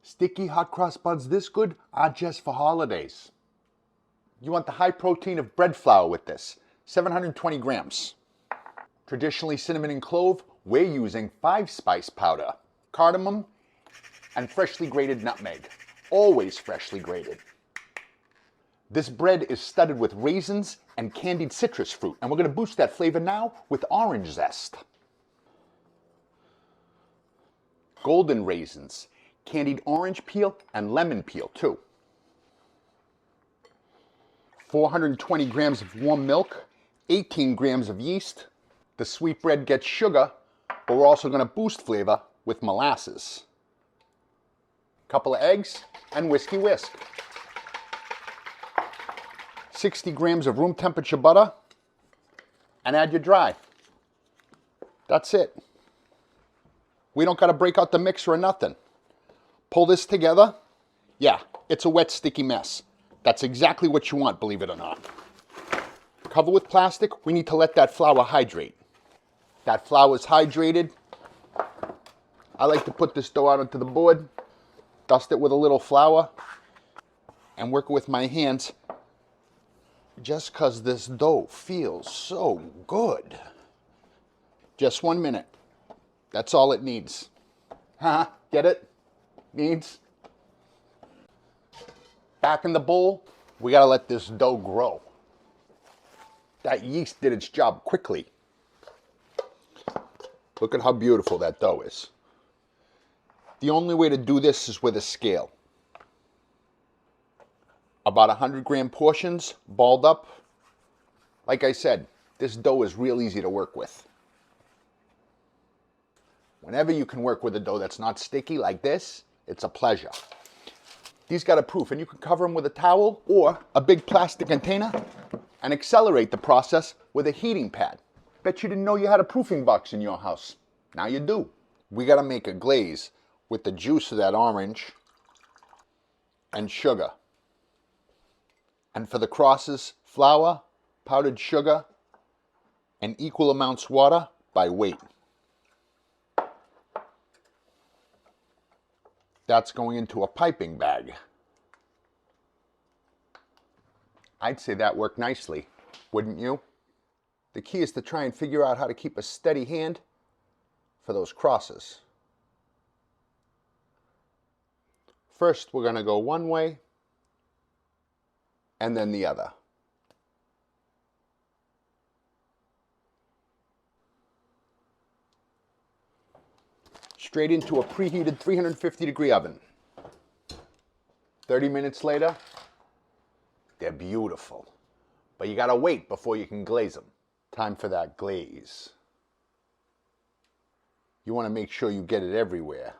Sticky hot cross buns this good are just for holidays. You want the high protein of bread flour with this, 720 grams. Traditionally cinnamon and clove, we're using 5-spice powder, cardamom, and freshly grated nutmeg. Always freshly grated. This bread is studded with raisins and candied citrus fruit, and we're going to boost that flavor now with orange zest. Golden raisins, candied orange peel, and lemon peel too. 420 grams of warm milk, 18 grams of yeast. The sweet bread gets sugar, but we're also going to boost flavor with molasses. Couple of eggs and whiskey whisk. 60 grams of room temperature butter, and add your dry. That's it. We don't got to break out the mixer or nothing. Pull this together. Yeah, it's a wet, sticky mess. That's exactly what you want, believe it or not. Cover with plastic. We need to let that flour hydrate. That flour is hydrated. I like to put this dough out onto the board, dust it with a little flour, and work it with my hands just because this dough feels so good. Just 1 minute. That's all it needs. Huh? Get it? Needs. Back in the bowl, we gotta let this dough grow. That yeast did its job quickly. Look at how beautiful that dough is. The only way to do this is with a scale. About 100-gram portions, balled up. Like I said, this dough is real easy to work with. Whenever you can work with a dough that's not sticky like this, it's a pleasure. These got a proof, and you can cover them with a towel or a big plastic container and accelerate the process with a heating pad. Bet you didn't know you had a proofing box in your house. Now you do. We got to make a glaze with the juice of that orange and sugar. And for the crosses, flour, powdered sugar, and equal amounts water by weight. That's going into a piping bag. I'd say that worked nicely, wouldn't you? The key is to try and figure out how to keep a steady hand for those crosses. First, we're going to go one way and then the other. Straight into a preheated 350-degree oven. 30 minutes later, they're beautiful. But you gotta wait before you can glaze them. Time for that glaze. You want to make sure you get it everywhere.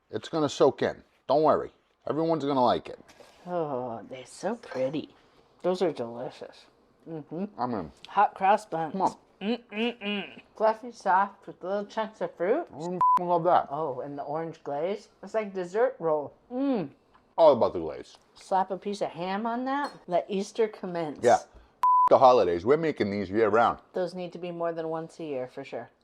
It's gonna soak in. Don't worry. Everyone's gonna like it. Oh, they're so pretty. Those are delicious. I'm in. Hot cross buns. Come on. Fluffy, soft with little chunks of fruit. I love that. Oh, and the orange glaze. It's like dessert roll. All about the glaze. Slap a piece of ham on that. Let Easter commence. Yeah. The holidays. We're making these year round. Those need to be more than once a year for sure.